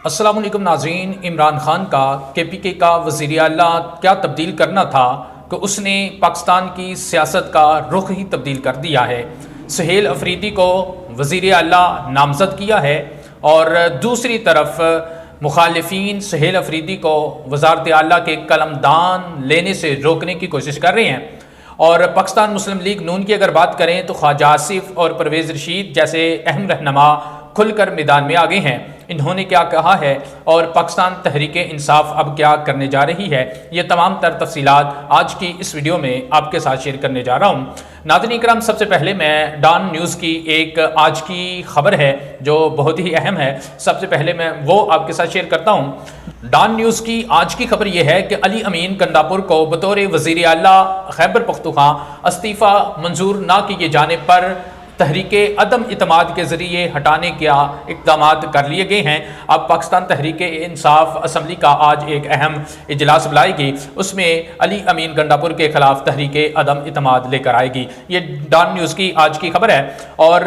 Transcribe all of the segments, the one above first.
السلام علیکم ناظرین، عمران خان کا کے پی کے کا وزیر اعلیٰ کیا تبدیل کرنا تھا کہ اس نے پاکستان کی سیاست کا رخ ہی تبدیل کر دیا ہے۔ سہیل افریدی کو وزیر اعلیٰ نامزد کیا ہے اور دوسری طرف مخالفین سہیل افریدی کو وزارت اعلیٰ کے قلمدان لینے سے روکنے کی کوشش کر رہے ہیں۔ اور پاکستان مسلم لیگ نون کی اگر بات کریں تو خواجہ آصف اور پرویز رشید جیسے اہم رہنما کھل کر میدان میں آگے ہیں۔ انہوں نے کیا کہا ہے اور پاکستان تحریک انصاف اب کیا کرنے جا رہی ہے، یہ تمام تر تفصیلات آج کی اس ویڈیو میں آپ کے ساتھ شیئر کرنے جا رہا ہوں۔ ناظرین کرام، سب سے پہلے میں ڈان نیوز کی ایک آج کی خبر ہے جو بہت ہی اہم ہے، سب سے پہلے میں وہ آپ کے ساتھ شیئر کرتا ہوں۔ ڈان نیوز کی آج کی خبر یہ ہے کہ علی امین گنڈاپور کو بطور وزیر اعلیٰ خیبر پختونخوا استعفیٰ منظور نہ کیے جانے پر تحریک عدم اعتماد کے ذریعے ہٹانے کے اقدامات کر لیے گئے ہیں۔ اب پاکستان تحریک انصاف اسمبلی کا آج ایک اہم اجلاس بلائے گی، اس میں علی امین گنڈاپور کے خلاف تحریک عدم اعتماد لے کر آئے گی۔ یہ ڈان نیوز کی آج کی خبر ہے۔ اور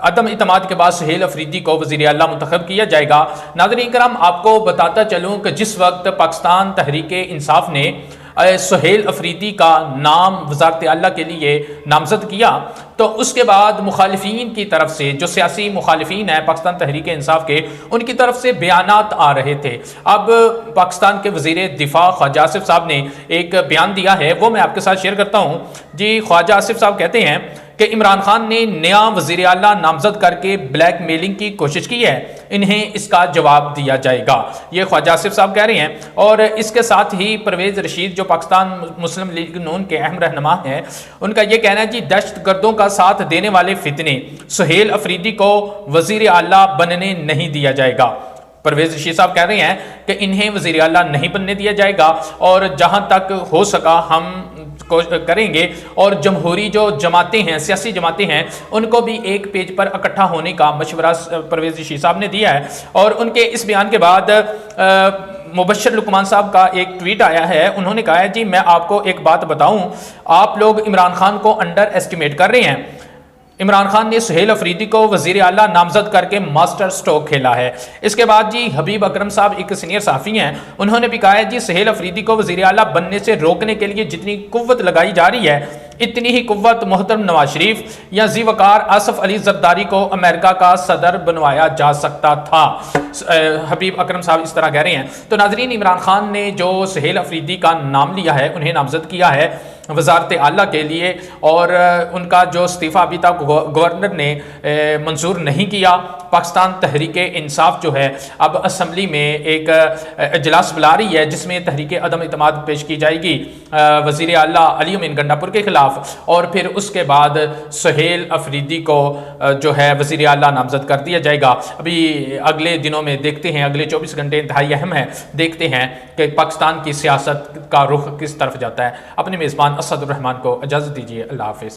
عدم اعتماد کے بعد سہیل افریدی کو وزیر اعلیٰ منتخب کیا جائے گا۔ ناظرین کرام، آپ کو بتاتا چلوں کہ جس وقت پاکستان تحریک انصاف نے سہیل افریدی کا نام وزارت اعلیٰ کے لیے نامزد کیا تو اس کے بعد مخالفین کی طرف سے، جو سیاسی مخالفین ہیں پاکستان تحریک انصاف کے، ان کی طرف سے بیانات آ رہے تھے۔ اب پاکستان کے وزیر دفاع خواجہ آصف صاحب نے ایک بیان دیا ہے، وہ میں آپ کے ساتھ شیئر کرتا ہوں۔ جی، خواجہ آصف صاحب کہتے ہیں کہ عمران خان نے نیا وزیر اعلیٰ نامزد کر کے بلیک میلنگ کی کوشش کی ہے، انہیں اس کا جواب دیا جائے گا، یہ خواجہ آصف صاحب کہہ رہے ہیں۔ اور اس کے ساتھ ہی پرویز رشید جو پاکستان مسلم لیگ نون کے اہم رہنما ہیں، ان کا یہ کہنا ہے جی دہشت گردوں کا ساتھ دینے والے فتنے، سہیل افریدی کو وزیر اعلیٰ بننے نہیں دیا جائے گا۔ پرویز رشید صاحب کہہ رہے ہیں کہ انہیں وزیر اعلیٰ نہیں بننے دیا جائے گا اور جہاں تک ہو سکا ہم کریں گے۔ اور جمہوری جو جماعتیں ہیں، سیاسی جماعتیں ہیں، ان کو بھی ایک پیج پر اکٹھا ہونے کا مشورہ پرویز رشید صاحب نے دیا ہے۔ اور ان کے اس بیان کے بعد مبشر لقمان صاحب کا ایک ٹویٹ آیا ہے، انہوں نے کہا ہے جی میں آپ کو ایک بات بتاؤں، آپ لوگ عمران خان کو انڈر ایسٹیمیٹ کر رہے ہیں۔ عمران خان نے سہیل افریدی کو وزیر اعلیٰ نامزد کر کے ماسٹر سٹروک کھیلا ہے۔ اس کے بعد جی حبیب اکرم صاحب ایک سینئر صحافی ہیں، انہوں نے بھی کہا ہے جی سہیل افریدی کو وزیر اعلیٰ بننے سے روکنے کے لیے جتنی قوت لگائی جا رہی ہے، اتنی ہی قوت محترم نواز شریف یا ذی وقار آصف علی زرداری کو امریکہ کا صدر بنوایا جا سکتا تھا۔ حبیب اکرم صاحب اس طرح کہہ رہے ہیں۔ تو ناظرین، عمران خان نے جو سہیل افریدی کا نام لیا ہے، انہیں نامزد کیا ہے وزارت اعلیٰ کے لیے، اور ان کا جو استعفیٰ ابھی تک گورنر نے منظور نہیں کیا۔ پاکستان تحریک انصاف جو ہے اب اسمبلی میں ایک اجلاس بلا رہی ہے جس میں تحریک عدم اعتماد پیش کی جائے گی وزیر اعلیٰ علی امین گنڈاپور کے خلاف، اور پھر اس کے بعد سہیل افریدی کو جو ہے وزیر اعلیٰ نامزد کر دیا جائے گا۔ ابھی اگلے دنوں میں دیکھتے ہیں، اگلے 24 گھنٹے انتہائی اہم ہیں، دیکھتے ہیں کہ پاکستان کی سیاست کا رخ کس طرف جاتا ہے۔ اپنے میزبان اسد الرحمان کو اجازت دیجیے، اللہ حافظ۔